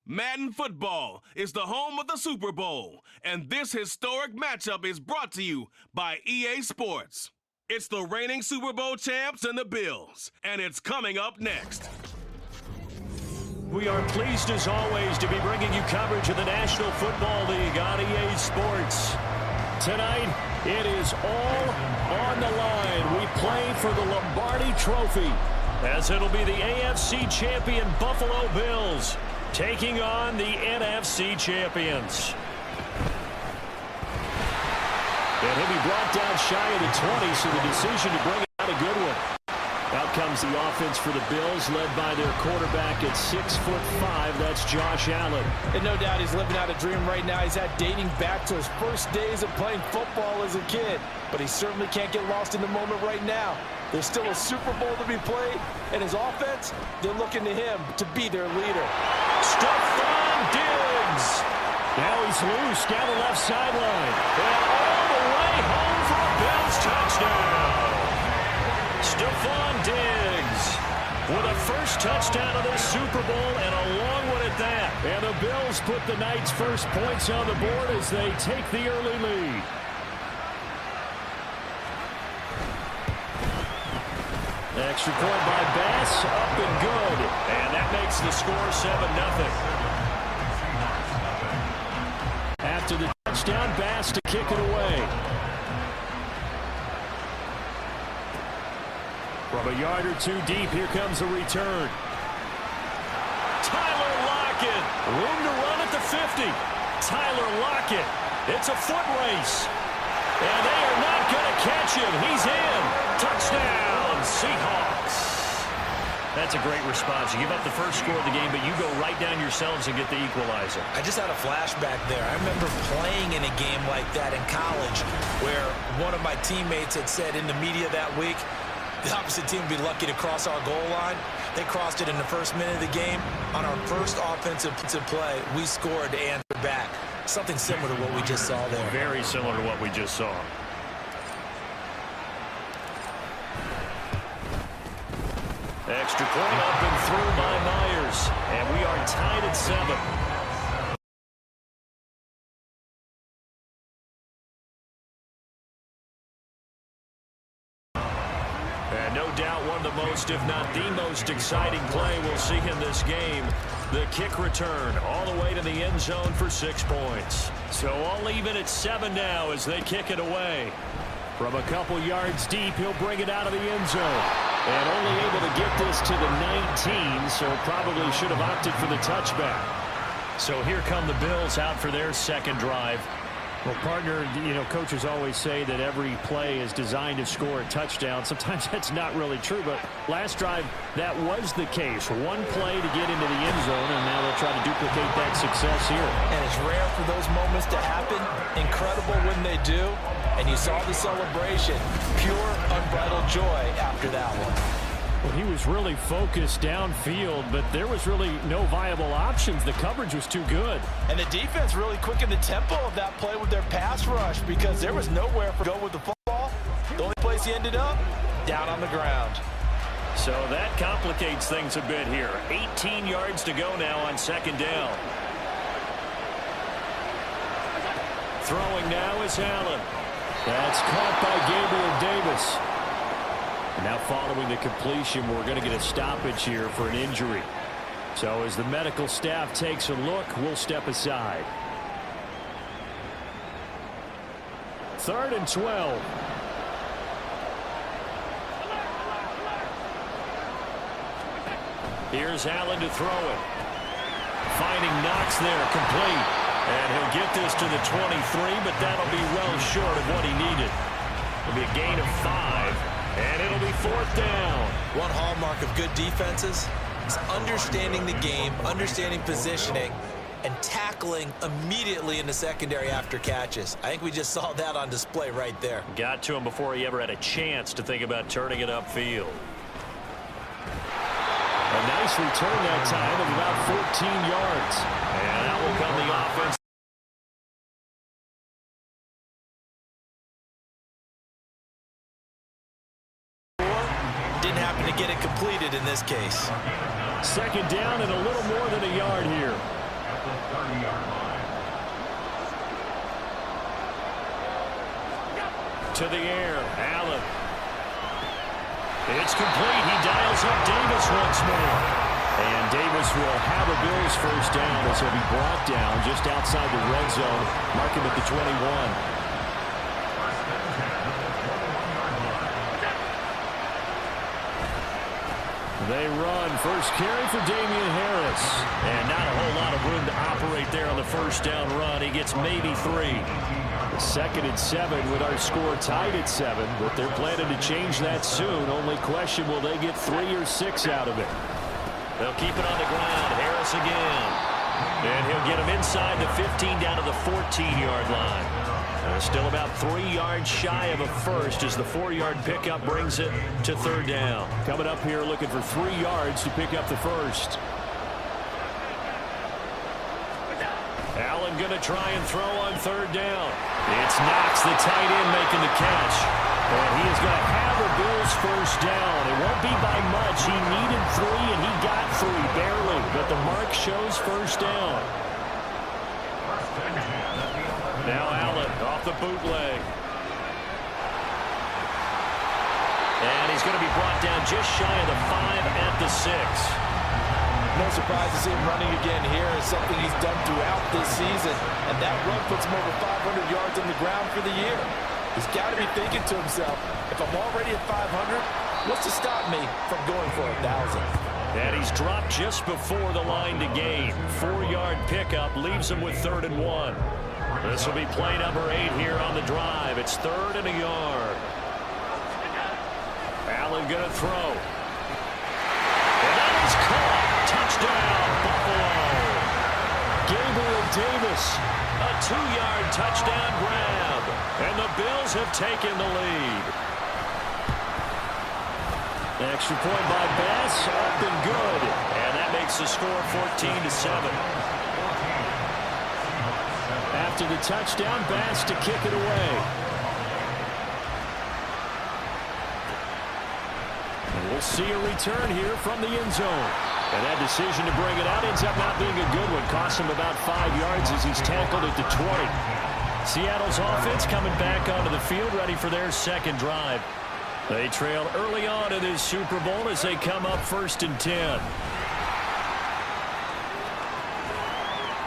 Madden Football is the home of the Super Bowl, and this historic matchup is brought to you by EA Sports. It's the reigning Super Bowl champs and the Bills, and it's coming up next. We are pleased, as always, to be bringing you coverage of the National Football League on EA Sports. Tonight, it is all on the line. We play for the Lombardi Trophy, as it'll be the AFC champion Buffalo Bills taking on the NFC champions. And he'll be brought down shy of the 20, so the decision to bring out a good one. Out comes the offense for the Bills, led by their quarterback at 6'5". That's Josh Allen. And no doubt he's living out a dream right now. He's had dating back to his first days of playing football as a kid. But he certainly can't get lost in the moment right now. There's still a Super Bowl to be played, and his offense, they're looking to him to be their leader. Stephon Diggs. Now he's loose down the left sideline. And all the way home for a Bills touchdown. Stephon Diggs with a first touchdown of this Super Bowl, and a long one at that. And the Bills put the night's first points on the board as they take the early lead. Extra point by Bass, up and good. And that makes the score 7-0. After the touchdown, Bass to kick it away. From a yard or two deep, here comes a return. Tyler Lockett, room to run at the 50. Tyler Lockett, it's a foot race. And they are not going to catch him. He's in. Touchdown, Seahawks. That's a great response. You give up the first score of the game, but you go right down yourselves and get the equalizer. I just had a flashback there. I remember playing in a game like that in college where one of my teammates had said in the media that week, the opposite team would be lucky to cross our goal line. They crossed it in the first minute of the game. On our first offensive play, we scored to answer back. Something similar to what we just saw there. Very similar to what we just saw. Extra point up and through by Myers. And we are tied at 7. And no doubt one of the most, if not the most exciting play we'll see in this game. The kick return all the way to the end zone for 6 points. So all even at 7 now as they kick it away. From a couple yards deep, he'll bring it out of the end zone. And only able to get this to the 19, so probably should have opted for the touchback. So here come the Bills out for their second drive. Well, partner, coaches always say that every play is designed to score a touchdown. Sometimes that's not really true, but last drive, that was the case. One play to get into the end zone, and now they'll try to duplicate that success here. And it's rare for those moments to happen. Incredible when they do. And you saw the celebration. Pure, unbridled joy after that one. Well, he was really focused downfield, but there was really no viable options. The coverage was too good. And the defense really quickened the tempo of that play with their pass rush because there was nowhere for go with the football. The only place he ended up, down on the ground. So that complicates things a bit here. 18 yards to go now on second down. Throwing now is Allen. That's caught by Gabriel Davis. Now following the completion, we're going to get a stoppage here for an injury. So as the medical staff takes a look, we'll step aside. 3rd and 12. Here's Allen to throw it. Finding Knox there, complete. And he'll get this to the 23, but that'll be well short of what he needed. It'll be a gain of 5. And it'll be 4th down. One hallmark of good defenses is understanding the game, understanding positioning, and tackling immediately in the secondary after catches. I think we just saw that on display right there. Got to him before he ever had a chance to think about turning it upfield. A nice return that time of about 14 yards. And out will come the offense. Didn't happen to get it completed in this case. 2nd down and a little more than a yard here. To the air, Allen. It's complete. He dials up Davis once more. And Davis will have a Bills 1st down as he'll be brought down just outside the red zone. Mark him at the 21. They run. First carry for Damian Harris. And not a whole lot of room to operate there on the 1st down run. He gets maybe 3. The 2nd and 7 with our score tied at 7. But they're planning to change that soon. Only question, will they get 3 or 6 out of it? They'll keep it on the ground. Harris again. And he'll get him inside the 15 down to the 14-yard line. Still about 3 yards shy of a first as the 4-yard pickup brings it to 3rd down. Coming up here looking for 3 yards to pick up the first. Allen going to try and throw on 3rd down. It's Knox, the tight end, making the catch. And he is going to have a Bills 1st down. It won't be by much. He needed 3, and he got 3, barely. But the mark shows 1st down. Now Allen off the bootleg. And he's going to be brought down just shy of the 5 at the 6. No surprise to see him running again here. It's something he's done throughout this season. And that run puts him over 500 yards on the ground for the year. He's got to be thinking to himself, if I'm already at 500, what's to stop me from going for 1,000? And he's dropped just before the line to gain. 4-yard pickup leaves him with 3rd and 1. This will be play number 8 here on the drive. It's 3rd and a yard. Allen going to throw. And that is caught. Touchdown, Buffalo. Gabriel Davis, a 2-yard touchdown grab. And the Bills have taken the lead. The extra point by Bass, up and good. And that makes the score 14-7. After the touchdown, Bass to kick it away. And we'll see a return here from the end zone. And that decision to bring it out ends up not being a good one. Costs him about 5 yards as he's tackled at the 20. Seattle's offense coming back onto the field, ready for their 2nd drive. They trail early on in this Super Bowl as they come up 1st and 10.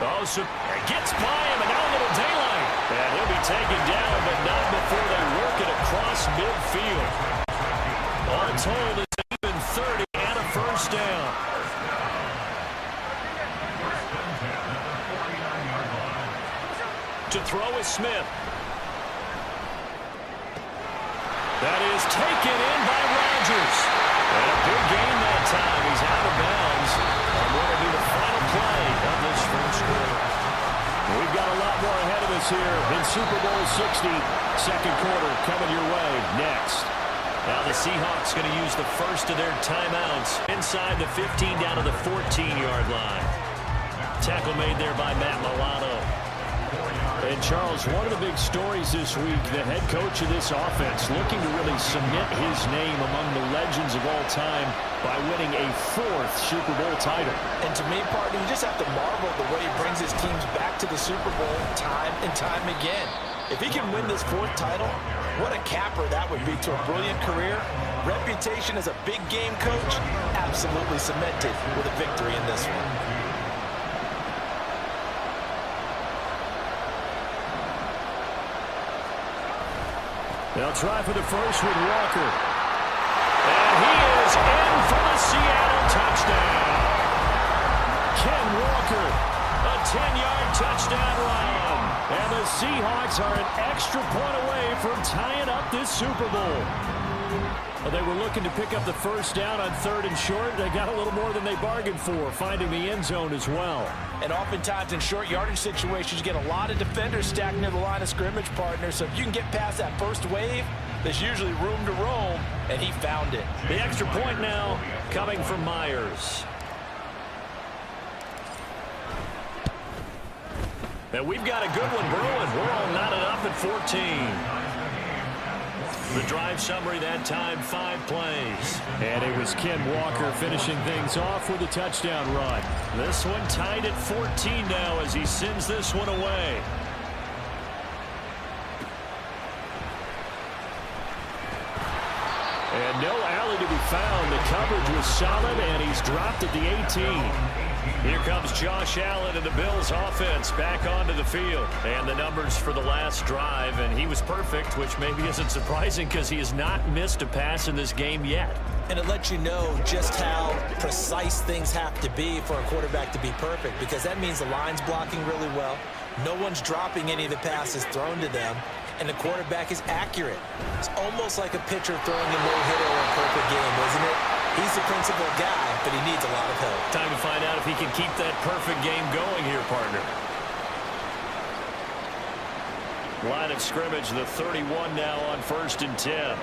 Oh, so it gets by him, and now a little daylight. And he'll be taken down, but not before they work it across midfield. All told, it's even 30 and a 1st down. To throw is Smith. That is taken in by Rodgers. And a big gain that time. He's out of bounds. And what will be the final play of this first quarter? We've got a lot more ahead of us here in Super Bowl 60. Second quarter coming your way next. Now the Seahawks going to use the first of their timeouts inside the 15 down to the 14-yard line. Tackle made there by Matt Milano. And Charles, one of the big stories this week, the head coach of this offense looking to really cement his name among the legends of all time by winning a fourth Super Bowl title. And to me, partner, you just have to marvel at the way he brings his teams back to the Super Bowl time and time again. If he can win this fourth title, what a capper that would be to a brilliant career. Reputation as a big game coach, absolutely cemented with a victory in this one. They'll try for the first with Walker. And he is in for the Seattle touchdown. Ken Walker, a 10-yard touchdown run. And the Seahawks are an extra point away from tying up this Super Bowl. Well, they were looking to pick up the first down on 3rd and short. They got a little more than they bargained for, finding the end zone as well. And oftentimes in short yardage situations, you get a lot of defenders stacked near the line of scrimmage, partner. So if you can get past that first wave, there's usually room to roam, and he found it. The extra point now coming from Myers. And we've got a good one brewing. We're all knotted up at 14. The drive summary that time, 5 plays. And it was Ken Walker finishing things off with a touchdown run. This one tied at 14 now as he sends this one away. And no alley to be found. The coverage was solid, and he's dropped at the 18. Here comes Josh Allen and the Bills offense back onto the field. And the numbers for the last drive, and he was perfect, which maybe isn't surprising because he has not missed a pass in this game yet. And it lets you know just how precise things have to be for a quarterback to be perfect, because that means the line's blocking really well. No one's dropping any of the passes thrown to them, and the quarterback is accurate. It's almost like a pitcher throwing a no-hitter or a perfect game, isn't it? He's the principal guy, but he needs a lot of help. Time to find out if he can keep that perfect game going here, partner. Line of scrimmage, the 31 now on 1st and 10.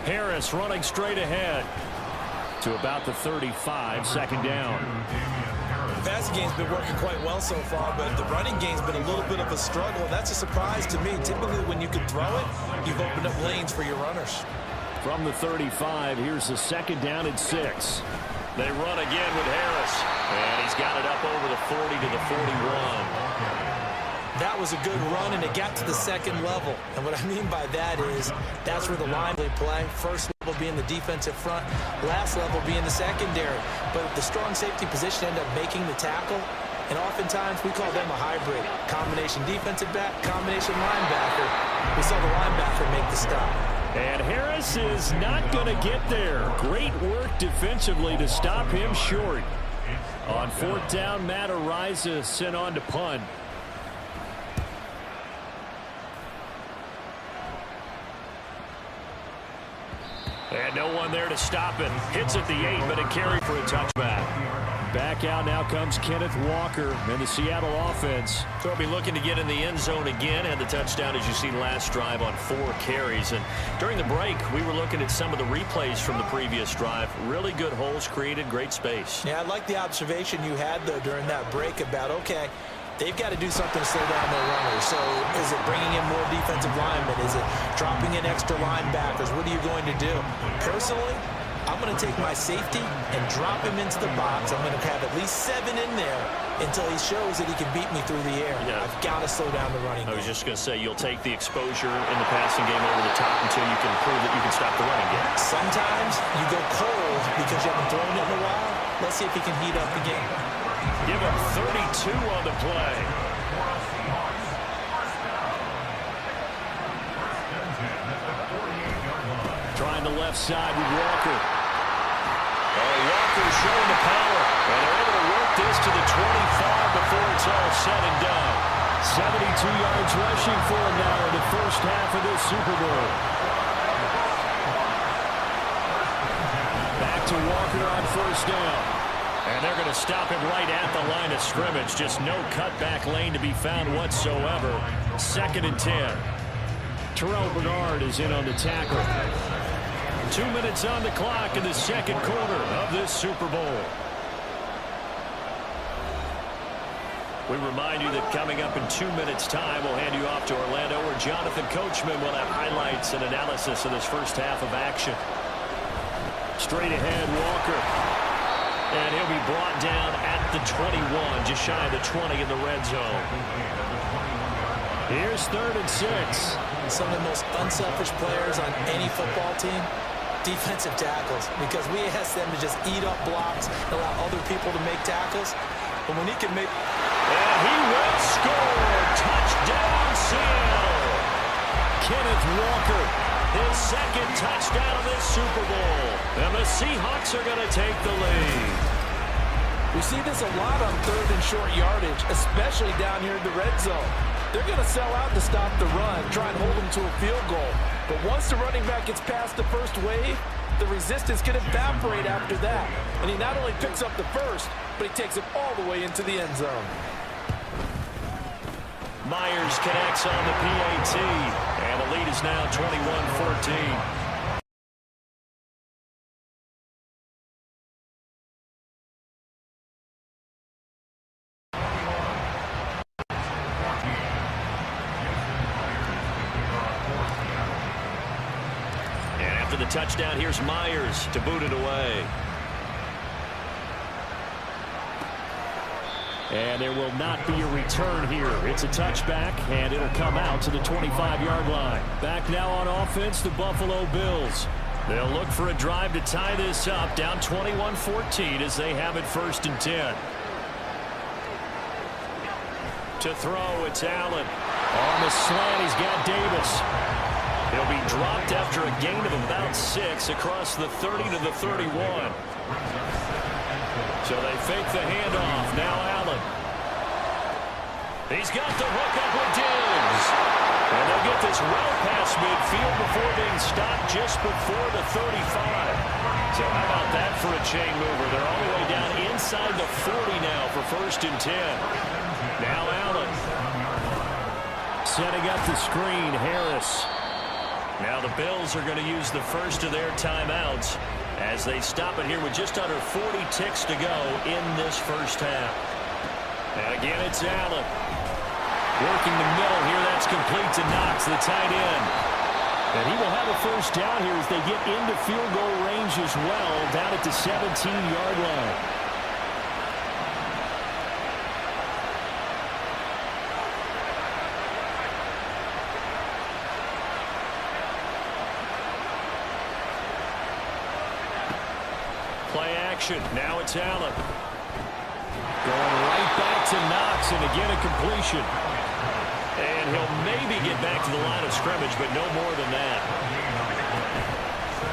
Harris running straight ahead to about the 35, 2nd down. The passing game's been working quite well so far, but the running game's been a little bit of a struggle, and that's a surprise to me. Typically, when you can throw it, you've opened up lanes for your runners. From the 35, here's the 2nd down and 6. They run again with Harris, and he's got it up over the 40 to the 41. That was a good run, and it got to the 2nd level. And what I mean by that is that's where the line play. First level being the defensive front, last level being the secondary. But the strong safety position ended up making the tackle, and oftentimes we call them a hybrid. Combination defensive back, combination linebacker. We saw the linebacker make the stop. And Harris is not going to get there. Great work defensively to stop him short. On 4th down, Matt Araiza sent on to punt. And no one there to stop it. Hits at the 8, but a carry for a touchback. Back out now comes Kenneth Walker and the Seattle offense. They'll be looking to get in the end zone again. Had the touchdown, as you see, last drive on 4 carries. And during the break, we were looking at some of the replays from the previous drive. Really good holes created, great space. Yeah, I like the observation you had, though, during that break about, okay, they've got to do something to slow down their runners. So is it bringing in more defensive linemen? Is it dropping in extra linebackers? What are you going to do? Personally, I'm going to take my safety and drop him into the box. I'm going to have at least 7 in there until he shows that he can beat me through the air. Yeah. I've got to slow down the running game. I was just going to say, you'll take the exposure in the passing game over the top until you can prove that you can stop the running game. Sometimes you go cold because you haven't thrown it in a while. Let's see if he can heat up the game. Give him 32 on the play. Trying the left side with Walker. Oh, Walker showing the power. And they're able to work this to the 25 before it's all said and done. 72 yards rushing for him now in the first half of this Super Bowl. Back to Walker on first down. And they're going to stop him right at the line of scrimmage. Just no cutback lane to be found whatsoever. 2nd and 10. Terrell Bernard is in on the tackle. 2 minutes on the clock in the second quarter of this Super Bowl. We remind you that coming up in 2 minutes' time, we'll hand you off to Orlando, where Jonathan Coachman will have highlights and analysis of this first half of action. Straight ahead, Walker. And he'll be brought down at the 21, just shy of the 20 in the red zone. Here's 3rd and 6. Some of the most unselfish players on any football team, defensive tackles, because we ask them to just eat up blocks, allow other people to make tackles. But when he can make... And he will score. Touchdown, Seattle. Kenneth Walker, his 2nd touchdown of this Super Bowl. And the Seahawks are going to take the lead. We see this a lot on 3rd and short yardage, especially down here in the red zone. They're going to sell out to stop the run, try and hold them to a field goal. But once the running back gets past the first wave, the resistance can evaporate after that. And he not only picks up the first, but he takes it all the way into the end zone. Myers connects on the PAT, and the lead is now 21-14. The touchdown, here's Myers to boot it away. And there will not be a return here. It's a touchback, and it'll come out to the 25-yard line. Back now on offense, the Buffalo Bills. They'll look for a drive to tie this up, down 21-14 as they have it 1st and 10. To throw, it's Allen. On the slant, he's got Davis. He'll be dropped after a gain of about 6 across the 30 to the 31. So they fake the handoff. Now Allen. He's got the hook up with Diggs. And they'll get this route past midfield before being stopped just before the 35. So how about that for a chain mover? They're all the way down inside the 40 now for 1st and 10. Now Allen. Setting up the screen, Harris. Now the Bills are going to use the first of their timeouts as they stop it here with just under 40 ticks to go in this first half. And again, it's Allen. Working the middle here. That's complete to Knox, the tight end. And he will have a first down here as they get into field goal range as well, down at the 17-yard line. Play action. Now it's Allen. Going right back to Knox, and again a completion. And he'll maybe get back to the line of scrimmage, but no more than that.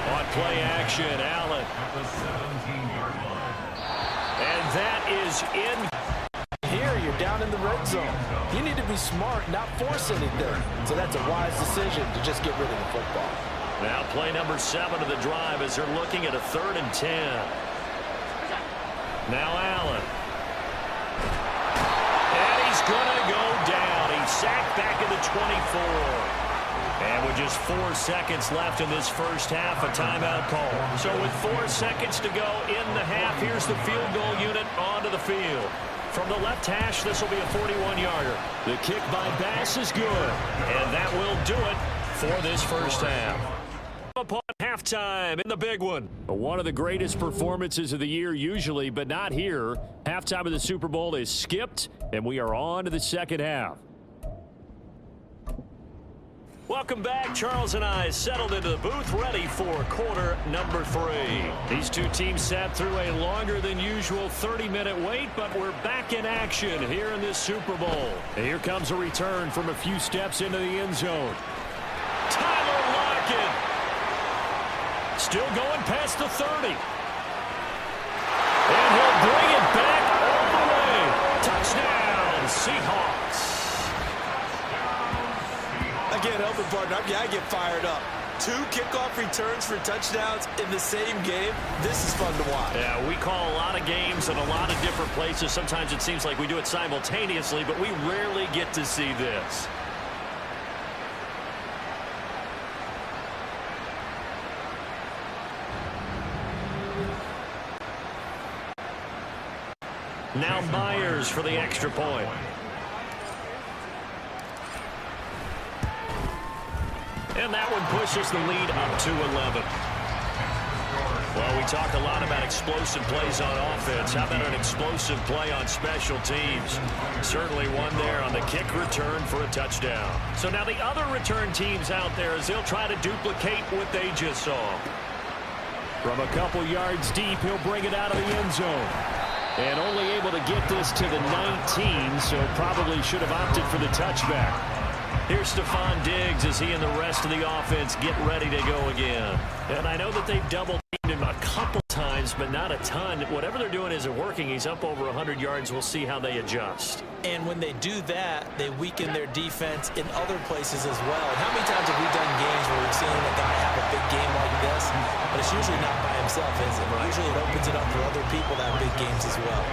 On play action, Allen. And that is in. Here, you're down in the red zone. You need to be smart, not force anything. So that's a wise decision to just get rid of the football. Now play number 7 of the drive as they're looking at a 3rd and 10. Now Allen. And he's going to go down. He's sacked back at the 24. And with just 4 seconds left in this first half, a timeout call. So with 4 seconds to go in the half, here's the field goal unit onto the field. From the left hash, this will be a 41-yarder. The kick by Bass is good. And that will do it for this first half. Upon halftime in the big one. One of the greatest performances of the year usually, but not here. Halftime of the Super Bowl is skipped, and we are on to the second half. Welcome back. Charles and I settled into the booth, ready for quarter number 3. These two teams sat through a longer than usual 30-minute wait, but we're back in action here in this Super Bowl. And here comes a return from a few steps into the end zone. Tyler Lockett. Still going past the 30. And he'll bring it back all the way. Touchdown, partner, I get fired up. 2 kickoff returns for touchdowns in the same game. This is fun to watch. Yeah, we call a lot of games in a lot of different places. Sometimes it seems like we do it simultaneously, but we rarely get to see this. Now Myers for the extra point. And that one pushes the lead up to 11. Well, we talk a lot about explosive plays on offense. How about an explosive play on special teams? Certainly one there on the kick return for a touchdown. So now the other return teams out there as they'll try to duplicate what they just saw. From a couple yards deep, he'll bring it out of the end zone. And only able to get this to the 19, so probably should have opted for the touchback. Here's Stephon Diggs as he and the rest of the offense get ready to go again. And I know that they've double-teamed him a couple times, but not a ton. Whatever they're doing isn't working. He's up over 100 yards. We'll see how they adjust. And when they do that, they weaken their defense in other places as well. And how many times have we done games where we've seen a guy have a big game like this, but it's usually not by himself, is it? Usually it opens it up for other people to have big games as well.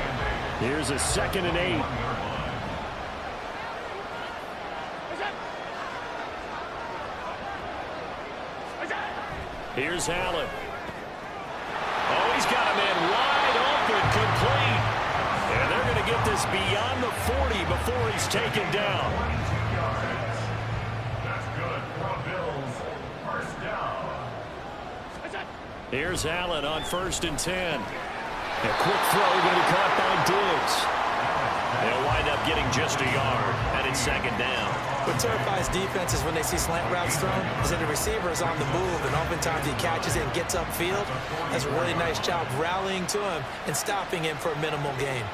Here's a 2nd and 8. Here's Allen. Oh, he's got a man wide open, complete. And they're going to get this beyond the 40 before he's taken down. That's good for a Bills first down. Here's Allen on 1st and 10. A quick throw going to be caught by Diggs. They'll wind up getting just a yard, and it's 2nd down. What terrifies defenses when they see slant routes thrown is that the receiver is on the move, and oftentimes he catches it and gets upfield. Does a really nice job rallying to him and stopping him for a minimal gain.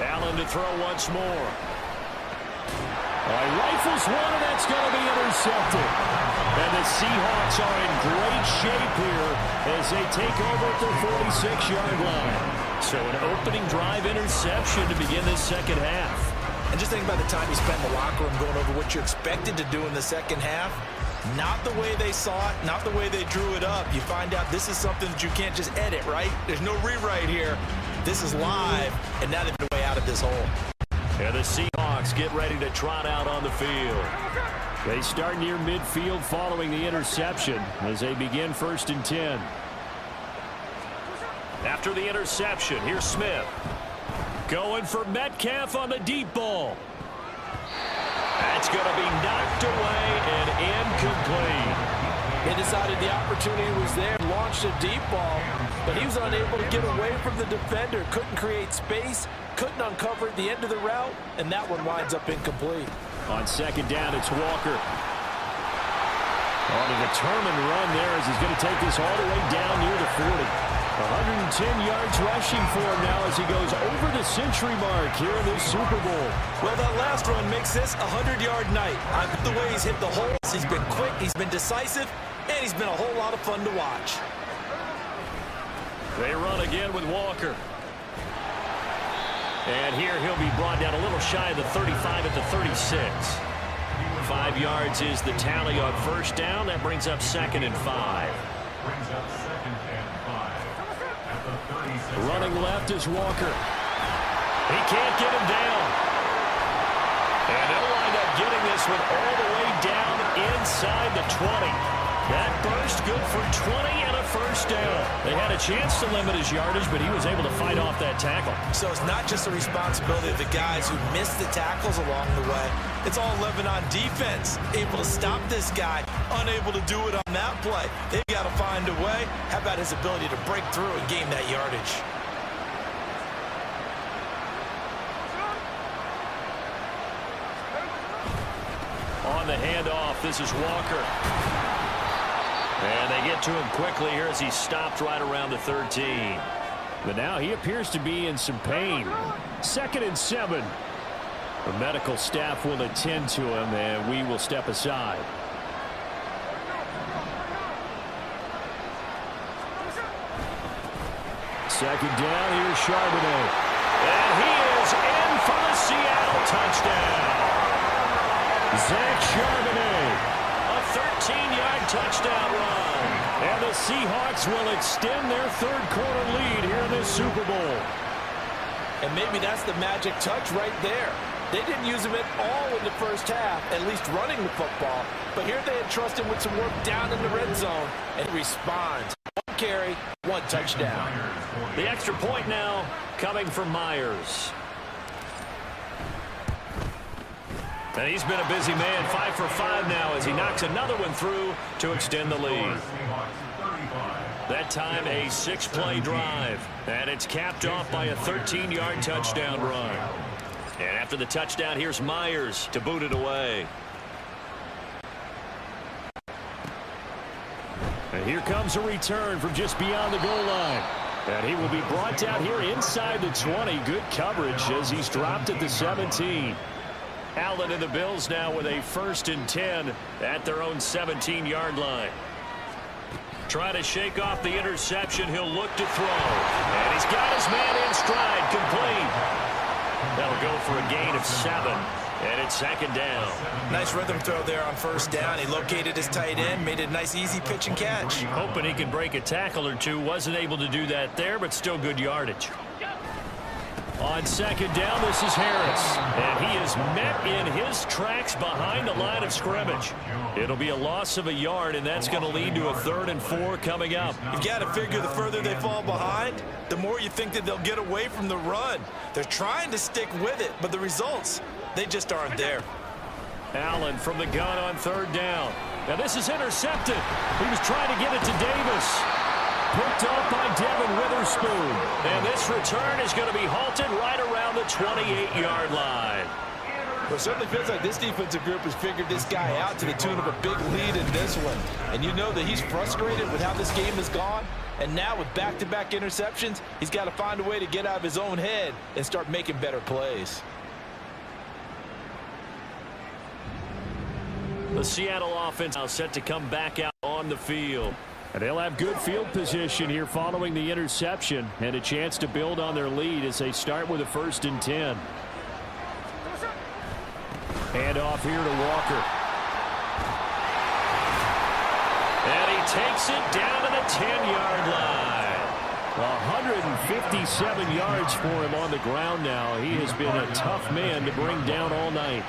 Allen to throw once more. Rifles one, and that's going to be intercepted. And the Seahawks are in great shape here as they take over at their 46-yard line. So an opening drive interception to begin this 2nd half. And just think about the time you spent in the locker room going over what you're expected to do in the 2nd half. Not the way they saw it, not the way they drew it up. You find out this is something that you can't just edit, right? There's no rewrite here. This is live, and now they've been way out of this hole. And the Seahawks get ready to trot out on the field. They start near midfield following the interception as they begin 1st and 10. After the interception, here's Smith. Going for Metcalf on the deep ball. That's going to be knocked away and incomplete. They decided the opportunity was there, launched a deep ball, but he was unable to get away from the defender, couldn't create space, couldn't uncover at the end of the route, and that one winds up incomplete. On 2nd down, it's Walker. On a determined run there as he's going to take this all the way down near the 40. 110 yards rushing for him now as he goes over the century mark here in this Super Bowl. Well, that last run makes this a 100-yard night. I like the way he's hit the holes. He's been quick, he's been decisive, and he's been a whole lot of fun to watch. They run again with Walker. And here he'll be brought down a little shy of the 35 at the 36. 5 yards is the tally on 1st down. That brings up 2nd and 5. Brings up 2nd and 5 at the 36. Running left is Walker. He can't get him down. And they'll wind up getting this one all the way down inside the 20. That burst good for 20 and a 1st down. They had a chance to limit his yardage, but he was able to fight off that tackle. So it's not just the responsibility of the guys who missed the tackles along the way. It's all 11 on defense, able to stop this guy, unable to do it on that play. They've got to find a way. How about his ability to break through and gain that yardage? On the handoff, this is Walker. And they get to him quickly here as he stopped right around the 13. But now he appears to be in some pain. 2nd and 7. The medical staff will attend to him, and we will step aside. Second down, here's Charbonnet. And he is in for the Seattle touchdown. Zach Charbonnet Seahawks will extend their third-quarter lead here in this Super Bowl. And maybe that's the magic touch right there. They didn't use him at all in the first half, at least running the football. But here they entrust him with some work down in the red zone, and he responds. One carry, one touchdown. The extra point now coming from Myers. And he's been a busy man, 5 for 5 now as he knocks another one through to extend the lead. That time a 6-play drive, and it's capped off by a 13-yard touchdown run. And after the touchdown, here's Myers to boot it away. And here comes a return from just beyond the goal line. And he will be brought down here inside the 20. Good coverage as he's dropped at the 17. Allen and the Bills now with a 1st and 10 at their own 17-yard line. Trying to shake off the interception. He'll look to throw. And he's got his man in stride, complete. That'll go for a gain of 7. And it's 2nd down. Nice rhythm throw there on 1st down. He located his tight end, made a nice easy pitch and catch. Hoping he can break a tackle or two. Wasn't able to do that there, but still good yardage. On 2nd down, this is Harris. And he is met in his tracks behind the line of scrimmage. It'll be a loss of a yard, and that's going to lead to a 3rd and 4 coming up. You've got to figure the further they fall behind, the more you think that they'll get away from the run. They're trying to stick with it, but the results, they just aren't there. Allen from the gun on 3rd down. Now this is intercepted. He was trying to get it to Davis. Picked off by Devin Witherspoon. And this return is going to be halted right around the 28-yard line. Well, it certainly feels like this defensive group has figured this guy out to the tune of a big lead in this one. And you know that he's frustrated with how this game has gone. And now with back-to-back interceptions, he's got to find a way to get out of his own head and start making better plays. The Seattle offense now set to come back out on the field. And they'll have good field position here following the interception and a chance to build on their lead as they start with a 1st and 10. Hand off here to Walker. And he takes it down to the 10-yard line. 157 yards for him on the ground now. He has been a tough man to bring down all night.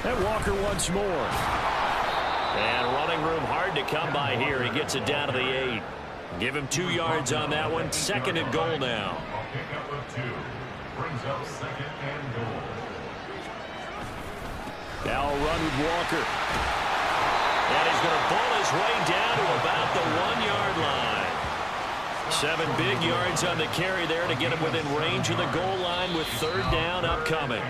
And Walker once more. And running room hard to come by here. He gets it down to the 8. Give him 2 yards on that one. 2nd and goal now. Pickup of 2 brings up 2nd and goal. Now a run with Walker. And he's going to pull his way down to about the 1-yard line. 7 big yards on the carry there to get him within range of the goal line with 3rd down upcoming.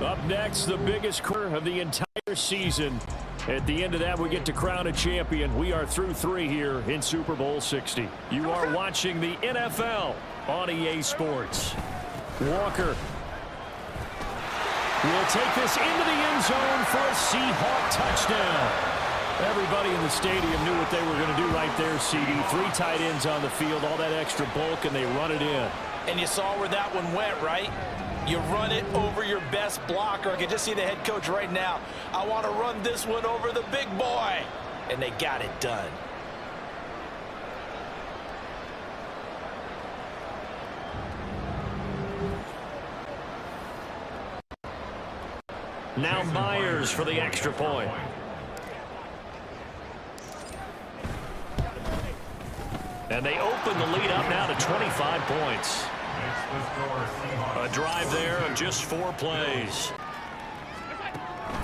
Up next, the biggest quarter of the entire season. At the end of that, we get to crown a champion. We are through 3 here in Super Bowl 60. You are watching the NFL on EA Sports. Walker will take this into the end zone for a Seahawk touchdown. Everybody in the stadium knew what they were going to do right there, CD. 3 tight ends on the field, all that extra bulk, and they run it in. And you saw where that one went, right? You run it over your best blocker. I can just see the head coach right now. I want to run this one over the big boy. And they got it done. Now Myers for the extra point. And they open the lead up now to 25 points. A drive there of just 4 plays.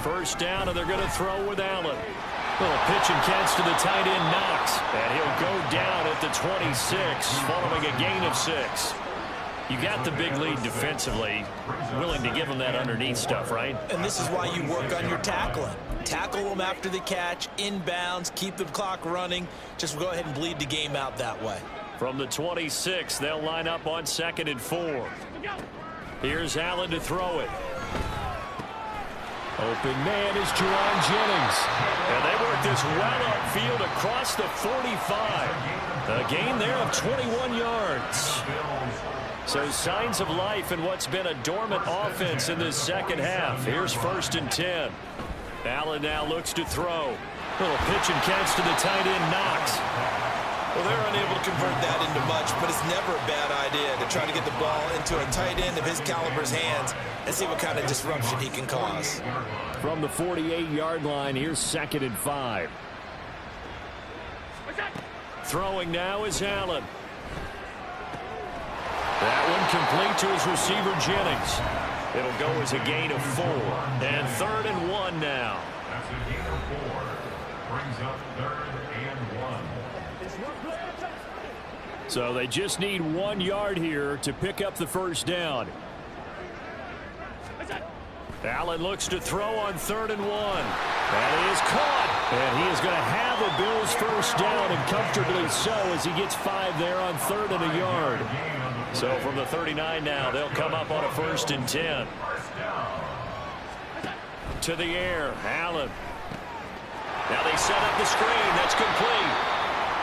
1st down, and they're going to throw with Allen. Little pitch and catch to the tight end, Knox. And he'll go down at the 26, following a gain of 6. You got the big lead defensively. Willing to give him that underneath stuff, right? And this is why you work on your tackling. Tackle them after the catch, inbounds, keep the clock running. Just go ahead and bleed the game out that way. From the 26, they'll line up on 2nd and 4. Here's Allen to throw it. Open man is Juwan Jennings. And they work this well upfield across the 45. A gain there of 21 yards. So signs of life in what's been a dormant offense in this second half. Here's 1st and 10. Allen now looks to throw. Little pitch and catch to the tight end, Knox. Well, they're unable to convert that into much, but it's never a bad idea to try to get the ball into a tight end of his caliber's hands and see what kind of disruption he can cause. From the 48-yard line, here's 2nd and 5. Throwing now is Allen. That one complete to his receiver, Jennings. It'll go as a gain of 4. And 3rd and 1 now. That's a gain of 4. Brings up 3rd and 1. So they just need 1 yard here to pick up the first down. Allen looks to throw on 3rd and 1. That is caught. And he is going to have a Bills first down, and comfortably so, as he gets 5 there on 3rd and a yard. So from the 39 now, they'll come up on a 1st and 10. To the air, Allen. Now they set up the screen. That's complete.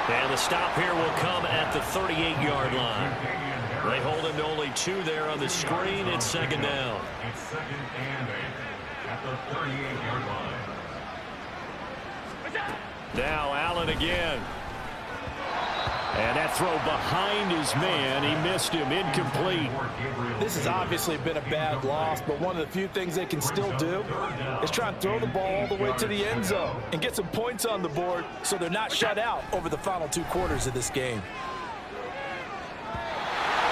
And the stop here will come at the 38-yard line. They hold him to only 2 there on the screen. It's 2nd down. It's 2nd and 8 at the 38-yard line. Now Allen again. And that throw behind his man. He missed him. Incomplete. This has obviously been a bad loss, but one of the few things they can still do is try and throw the ball all the way to the end zone and get some points on the board so they're not shut out over the final 2 quarters of this game.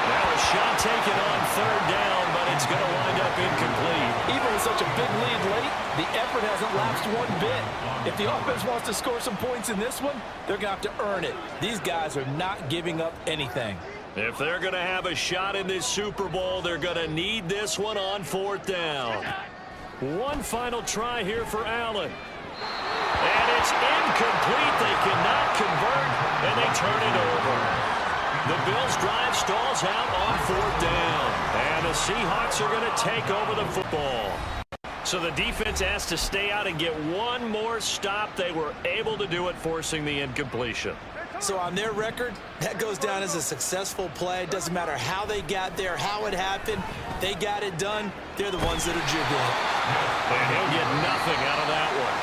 Now a shot taken on 3rd down, but it's going to wind up incomplete. Even with such a big lead late, the effort hasn't lapsed one bit. If the offense wants to score some points in this one, they're going to have to earn it. These guys are not giving up anything. If they're going to have a shot in this Super Bowl, they're going to need this one on 4th down. One final try here for Allen. And it's incomplete. They cannot convert, and they turn it over. The Bills' drive stalls out on 4th down. And the Seahawks are going to take over the football. So the defense has to stay out and get one more stop. They were able to do it, forcing the incompletion. So on their record, that goes down as a successful play. It doesn't matter how they got there, how it happened. They got it done. They're the ones that are jiggling. And he'll get nothing out of that one.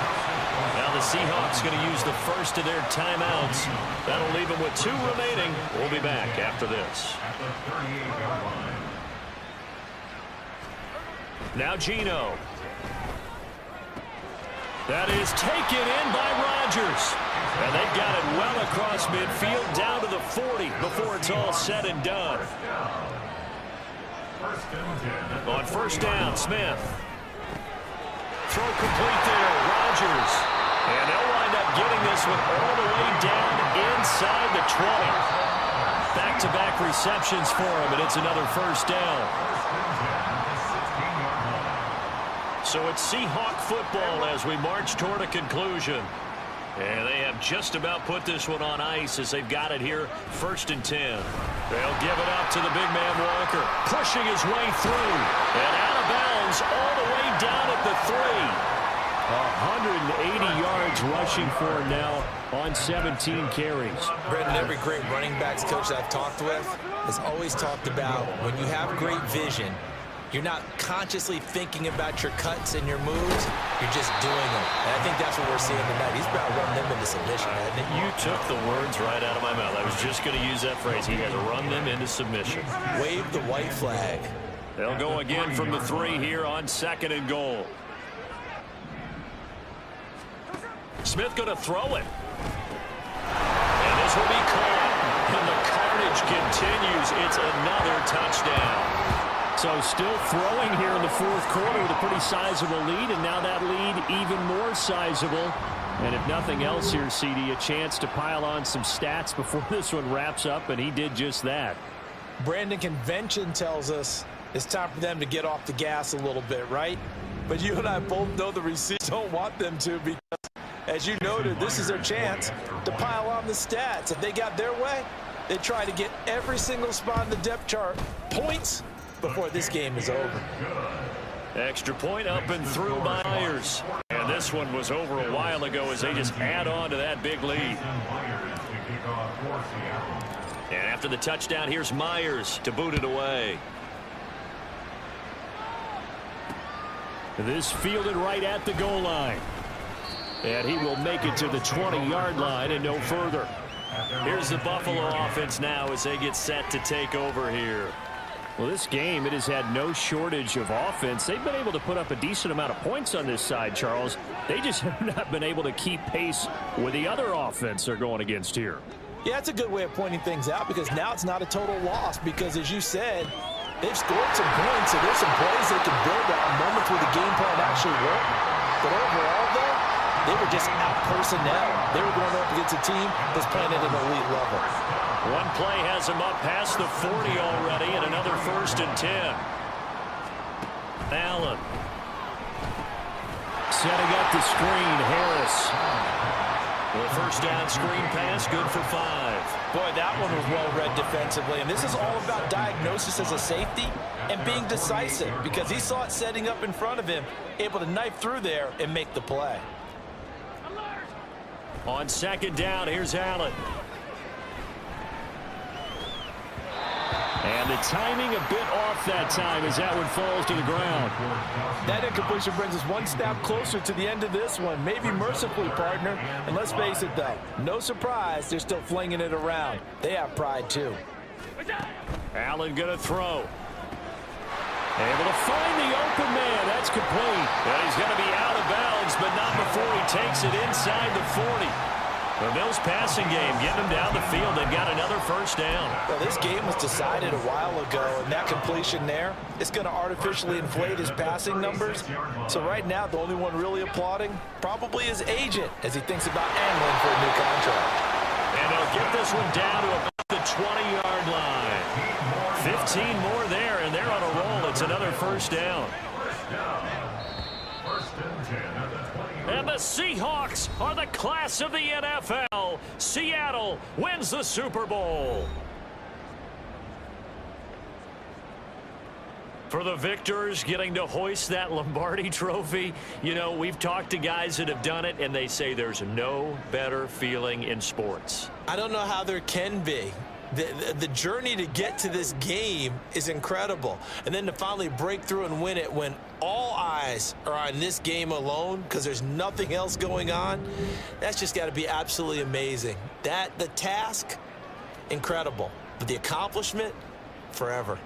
Now the Seahawks going to use the first of their timeouts. That'll leave them with 2 remaining. We'll be back after this. At the 38-yard line. Now Geno. That is taken in by Rodgers. And they've got it well across midfield down to the 40 before it's all said and done. On 1st down, Smith. Throw complete there, Rodgers. And they'll wind up getting this one all the way down inside the 20. Back-to-back receptions for him, and it's another 1st down. So it's Seahawk football as we march toward a conclusion. And they have just about put this one on ice as they've got it here, 1st and 10. They'll give it up to the big man Walker, pushing his way through. And out of bounds all the way down at the 3. 180 yards rushing for him now on 17 carries. Brendan, every great running backs coach that I've talked with has always talked about when you have great vision, you're not consciously thinking about your cuts and your moves. You're just doing them. And I think that's what we're seeing tonight. He's about to run them into submission, hasn't he? You took the words right out of my mouth. I was just going to use that phrase. He has run them into submission. Wave the white flag. They'll go again from the 3 here on 2nd and goal. Smith going to throw it. And this will be caught. And the carnage continues. It's another touchdown. So still throwing here in the 4th quarter with a pretty sizable lead, and now that lead even more sizable. And if nothing else here, CD, a chance to pile on some stats before this one wraps up, and he did just that. Brandon, convention tells us it's time for them to get off the gas a little bit, right? But you and I both know the receivers don't want them to, because, as you noted, this is their chance to pile on the stats. If they got their way, they try to get every single spot in the depth chart points before this game is over. Extra point up and through by Myers. And this one was over a while ago as they just add on to that big lead. And after the touchdown, here's Myers to boot it away. This fielded right at the goal line. And he will make it to the 20-yard line and no further. Here's the Buffalo offense now as they get set to take over here. Well, this game, it has had no shortage of offense. They've been able to put up a decent amount of points on this side, Charles. They just have not been able to keep pace with the other offense they're going against here. Yeah, that's a good way of pointing things out because now it's not a total loss because, as you said, they've scored some points, so there's some plays they can build on, moments where the game plan actually worked. But overall, though, they were just out-personnel. They were going up against a team that's playing at an elite level. One play has them up past the 40 already, and another 1st and 10. Allen. Setting up the screen, Harris. Well, first down screen pass, good for 5. Boy, that one was well read defensively, and this is all about diagnosis as a safety and being decisive because he saw it setting up in front of him, able to knife through there and make the play. On 2nd down, here's Allen. And the timing a bit off that time as that one falls to the ground. That incompletion brings us one step closer to the end of this one. Maybe mercifully, partner. And let's face it, though, no surprise, they're still flinging it around. They have pride, too. Allen going to throw. Able to find the open man. That's complete. And he's going to be out of bounds, but not before he takes it inside the 40. The Bills passing game, getting them down the field. They've got another 1st down. Well, this game was decided a while ago, and that completion there is going to artificially inflate his passing numbers. So right now, the only one really applauding probably his agent as he thinks about angling for a new contract. And they'll get this one down to about the 20-yard line. 15 more there, and they're on a roll. It's another 1st down. And the Seahawks are the class of the NFL. Seattle wins the Super Bowl. For the victors, getting to hoist that Lombardi trophy, you know, we've talked to guys that have done it, and they say there's no better feeling in sports. I don't know how there can be. The journey to get to this game is incredible. And then to finally break through and win it when all eyes are on this game alone because there's nothing else going on, that's just got to be absolutely amazing. The task, incredible. But the accomplishment, forever.